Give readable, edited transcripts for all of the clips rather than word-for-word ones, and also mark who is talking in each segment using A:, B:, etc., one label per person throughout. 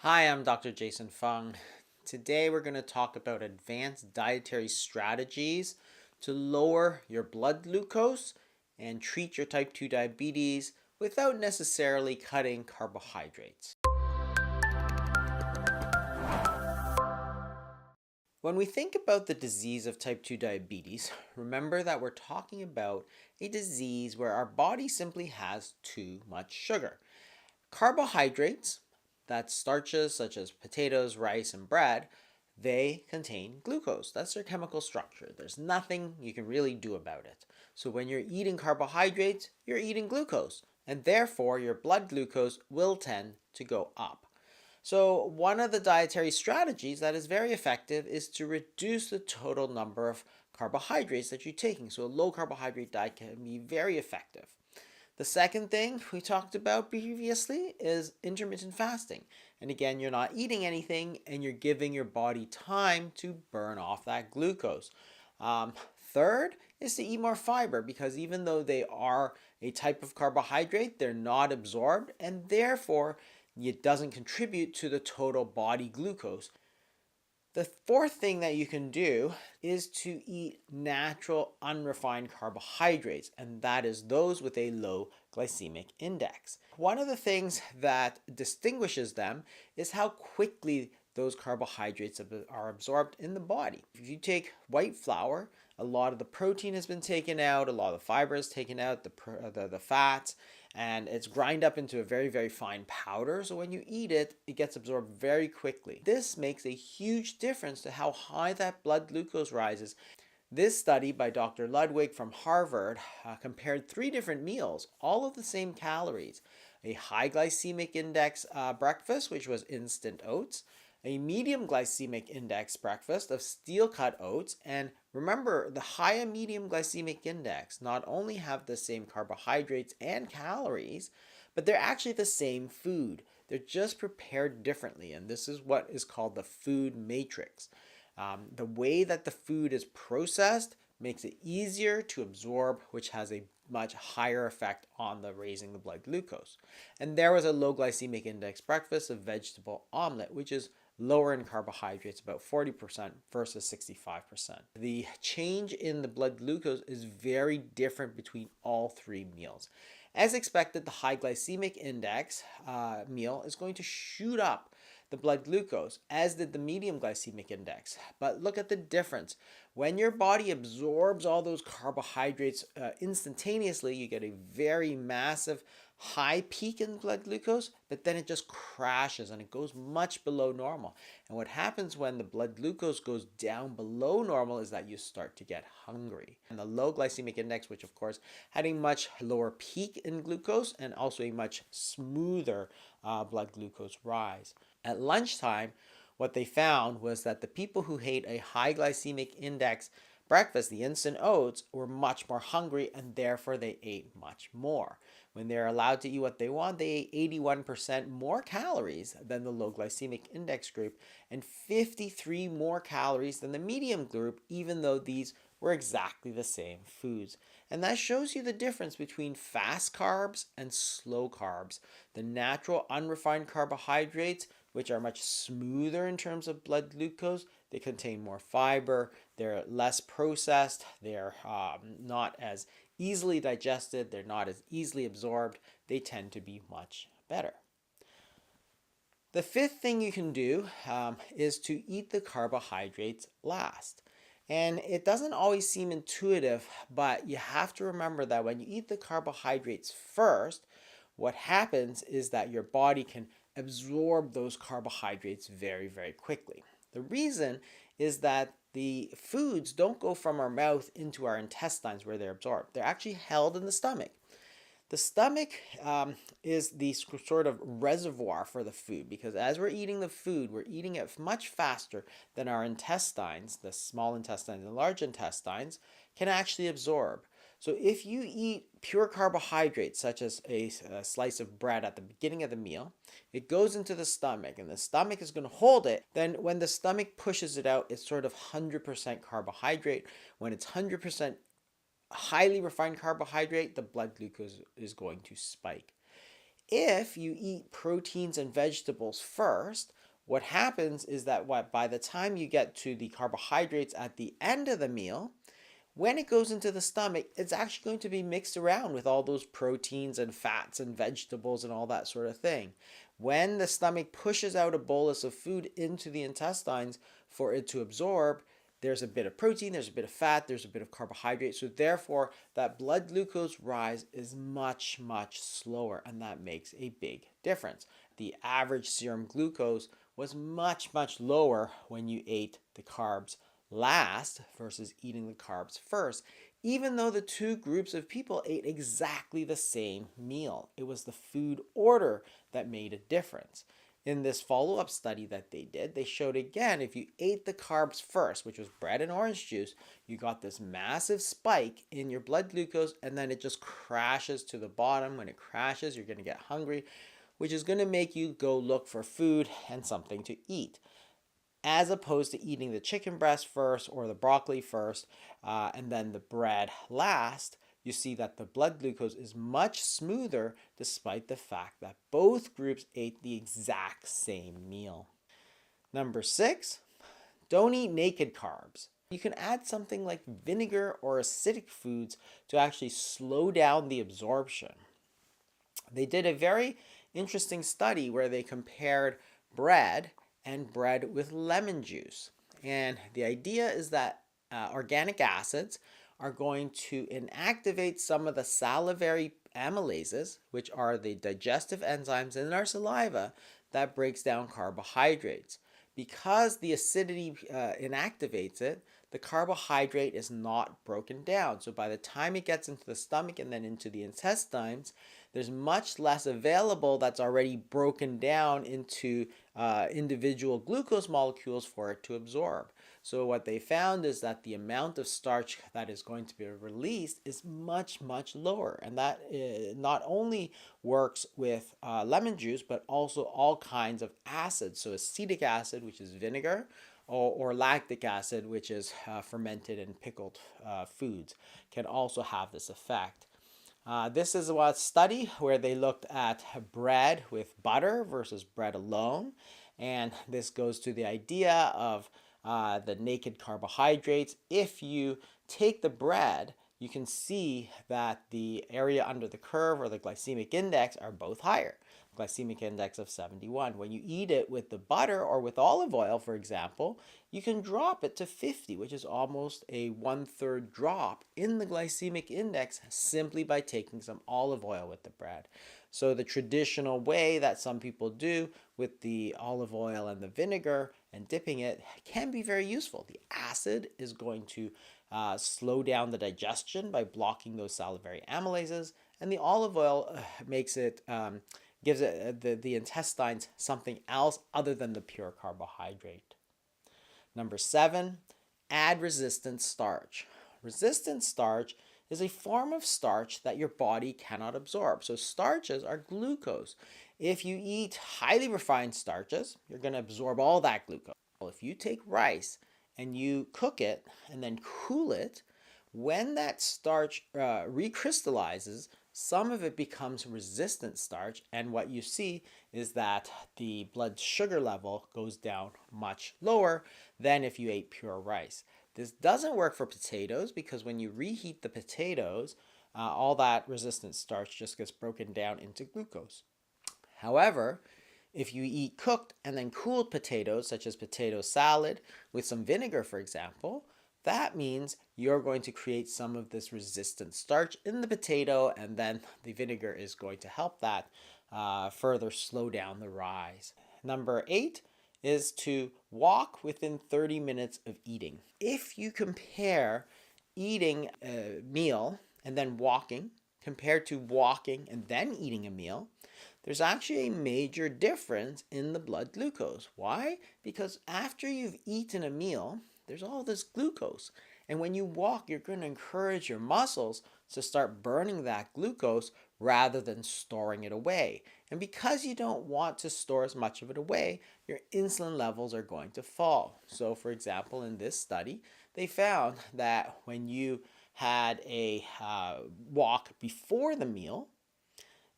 A: Hi, I'm Dr. Jason Fung. Today we're going to talk about advanced dietary strategies to lower your blood glucose and treat your type 2 diabetes without necessarily cutting carbohydrates. When we think about the disease of type 2 diabetes, remember that we're talking about a disease where our body simply has too much sugar. Carbohydrates, that's starches such as potatoes, rice, and bread, they contain glucose. That's their chemical structure. There's nothing you can really do about it. So when you're eating carbohydrates, you're eating glucose, and therefore your blood glucose will tend to go up. So one of the dietary strategies that is very effective is to reduce the total number of carbohydrates that you're taking. So a low carbohydrate diet can be very effective. The second thing we talked about previously is intermittent fasting. And again, you're not eating anything and you're giving your body time to burn off that glucose. Third is to eat more fiber, because even though they are a type of carbohydrate, they're not absorbed and therefore it doesn't contribute to the total body glucose. The fourth thing that you can do is to eat natural unrefined carbohydrates, and that is those with a low glycemic index. One of the things that distinguishes them is how quickly those carbohydrates are absorbed in the body. If you take white flour, a lot of the protein has been taken out, a lot of the fiber is taken out, the fats, and it's grind up into a very, very fine powder. So when you eat it, it gets absorbed very quickly. This makes a huge difference to how high that blood glucose rises. This study by Dr. Ludwig from Harvard compared 3 different meals, all of the same calories. A high glycemic index breakfast, which was instant oats, a medium glycemic index breakfast of steel cut oats, and remember, the high and medium glycemic index not only have the same carbohydrates and calories, but they're actually the same food. They're just prepared differently, and this is what is called the food matrix. The way that the food is processed makes it easier to absorb, which has a much higher effect on the raising the blood glucose. And there was a low glycemic index breakfast of vegetable omelet, which is lower in carbohydrates, about 40% versus 65%. The change in the blood glucose is very different between all 3 meals. As expected, the high glycemic index meal is going to shoot up the blood glucose, as did the medium glycemic index. But look at the difference. When your body absorbs all those carbohydrates instantaneously, you get a very massive high peak in blood glucose, but then it just crashes and it goes much below normal. And what happens when the blood glucose goes down below normal is that you start to get hungry. And the low glycemic index, which of course had a much lower peak in glucose and also a much smoother blood glucose rise. At lunchtime, what they found was that the people who ate a high glycemic index breakfast, the instant oats, were much more hungry and therefore they ate much more. When they're allowed to eat what they want, they ate 81% more calories than the low glycemic index group and 53 more calories than the medium group, even though these were exactly the same foods. And that shows you the difference between fast carbs and slow carbs. The natural unrefined carbohydrates, which are much smoother in terms of blood glucose, they contain more fiber, they're less processed, they're not as easily digested, they're not as easily absorbed, they tend to be much better. The fifth thing you can do is to eat the carbohydrates last. And it doesn't always seem intuitive, but you have to remember that when you eat the carbohydrates first, what happens is that your body can absorb those carbohydrates very, very quickly. The reason is that the foods don't go from our mouth into our intestines where they're absorbed. They're actually held in the stomach. The stomach is the sort of reservoir for the food, because as we're eating the food, we're eating it much faster than our intestines, the small intestines and large intestines, can actually absorb. So if you eat pure carbohydrates, such as a slice of bread at the beginning of the meal, it goes into the stomach and the stomach is going to hold it. Then when the stomach pushes it out, it's sort of 100% carbohydrate. When it's 100% highly refined carbohydrate, the blood glucose is going to spike. If you eat proteins and vegetables first, what happens is that by the time you get to the carbohydrates at the end of the meal, when it goes into the stomach, it's actually going to be mixed around with all those proteins and fats and vegetables and all that sort of thing. When the stomach pushes out a bolus of food into the intestines for it to absorb, there's a bit of protein, there's a bit of fat, there's a bit of carbohydrate. So therefore, that blood glucose rise is much, much slower, and that makes a big difference. The average serum glucose was much, much lower when you ate the carbs last versus eating the carbs first, even though the two groups of people ate exactly the same meal. It was the food order that made a difference. In this follow-up study that they did, they showed again if you ate the carbs first, which was bread and orange juice, you got this massive spike in your blood glucose, and then it just crashes to the bottom. When it crashes, you're going to get hungry, which is going to make you go look for food and something to eat, as opposed to eating the chicken breast first or the broccoli first and then the bread last. You see that the blood glucose is much smoother despite the fact that both groups ate the exact same meal. Number 6, don't eat naked carbs. You can add something like vinegar or acidic foods to actually slow down the absorption. They did a very interesting study where they compared bread and bread with lemon juice. And the idea is that organic acids are going to inactivate some of the salivary amylases, which are the digestive enzymes in our saliva that breaks down carbohydrates. Because the acidity inactivates it, the carbohydrate is not broken down. So by the time it gets into the stomach and then into the intestines, there's much less available that's already broken down into individual glucose molecules for it to absorb. So what they found is that the amount of starch that is going to be released is much, much lower. And that not only works with lemon juice, but also all kinds of acids. So acetic acid, which is vinegar, or lactic acid, which is fermented and pickled foods, can also have this effect. This is a study where they looked at bread with butter versus bread alone. And this goes to the idea of the naked carbohydrates. If you take the bread, you can see that the area under the curve or the glycemic index are both higher. Glycemic index of 71. When you eat it with the butter or with olive oil, for example, you can drop it to 50, which is almost a 1/3 drop in the glycemic index simply by taking some olive oil with the bread. So the traditional way that some people do with the olive oil and the vinegar and dipping it can be very useful. The acid is going to slow down the digestion by blocking those salivary amylases, and the olive oil makes it gives it the intestines something else other than the pure carbohydrate. Number 7, add resistant starch. Resistant starch is a form of starch that your body cannot absorb. So starches are glucose. If you eat highly refined starches, you're going to absorb all that glucose. If you take rice and you cook it and then cool it, when that starch recrystallizes, some of it becomes resistant starch, and what you see is that the blood sugar level goes down much lower than if you ate pure rice. This doesn't work for potatoes because when you reheat the potatoes, all that resistant starch just gets broken down into glucose. However, if you eat cooked and then cooled potatoes, such as potato salad with some vinegar, for example, that means you're going to create some of this resistant starch in the potato, and then the vinegar is going to help that further slow down the rise. Number 8 is to walk within 30 minutes of eating. If you compare eating a meal and then walking compared to walking and then eating a meal, there's actually a major difference in the blood glucose. Why? Because after you've eaten a meal, there's all this glucose. And when you walk, you're going to encourage your muscles to start burning that glucose rather than storing it away. And because you don't want to store as much of it away, your insulin levels are going to fall. So, for example, in this study, they found that when you had a walk before the meal,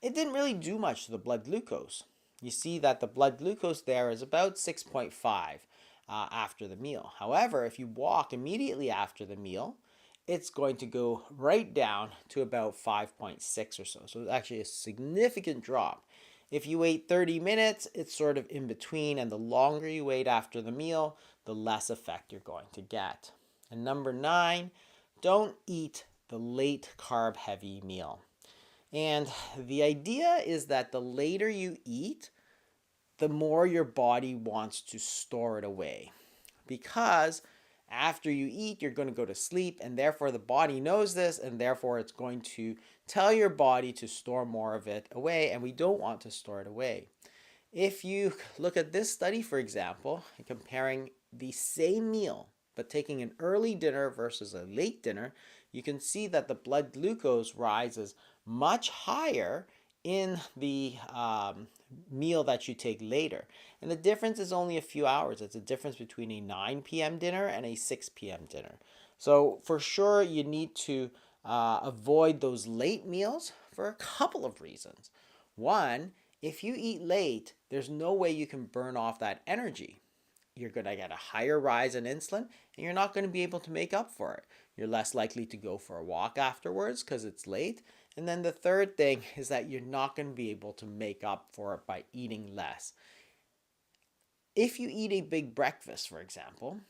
A: it didn't really do much to the blood glucose. You see that the blood glucose there is about 6.5 after the meal. However, if you walk immediately after the meal, it's going to go right down to about 5.6 or so. So it's actually a significant drop. If you wait 30 minutes, it's sort of in between, and the longer you wait after the meal, the less effect you're going to get. And number 9, don't eat the late carb heavy meal. And the idea is that the later you eat, the more your body wants to store it away. Because after you eat, you're going to go to sleep, and therefore the body knows this, and therefore it's going to tell your body to store more of it away, and we don't want to store it away. If you look at this study, for example, comparing the same meal, but taking an early dinner versus a late dinner, you can see that the blood glucose rises much higher in the meal that you take later. And the difference is only a few hours. It's a difference between a 9 p.m. dinner and a 6 p.m. dinner. So for sure, you need to avoid those late meals for a couple of reasons. One, if you eat late, there's no way you can burn off that energy. You're going to get a higher rise in insulin, and you're not going to be able to make up for it. You're less likely to go for a walk afterwards because it's late. And then the third thing is that you're not going to be able to make up for it by eating less. If you eat a big breakfast, for example,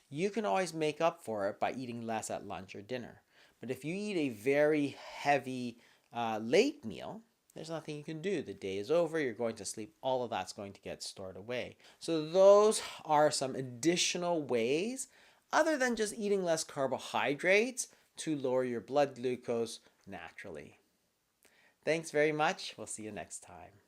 A: you can always make up for it by eating less at lunch or dinner. But if you eat a very heavy late meal, there's nothing you can do. The day is over, you're going to sleep, all of that's going to get stored away. So those are some additional ways, other than just eating less carbohydrates, to lower your blood glucose naturally. Thanks very much. We'll see you next time.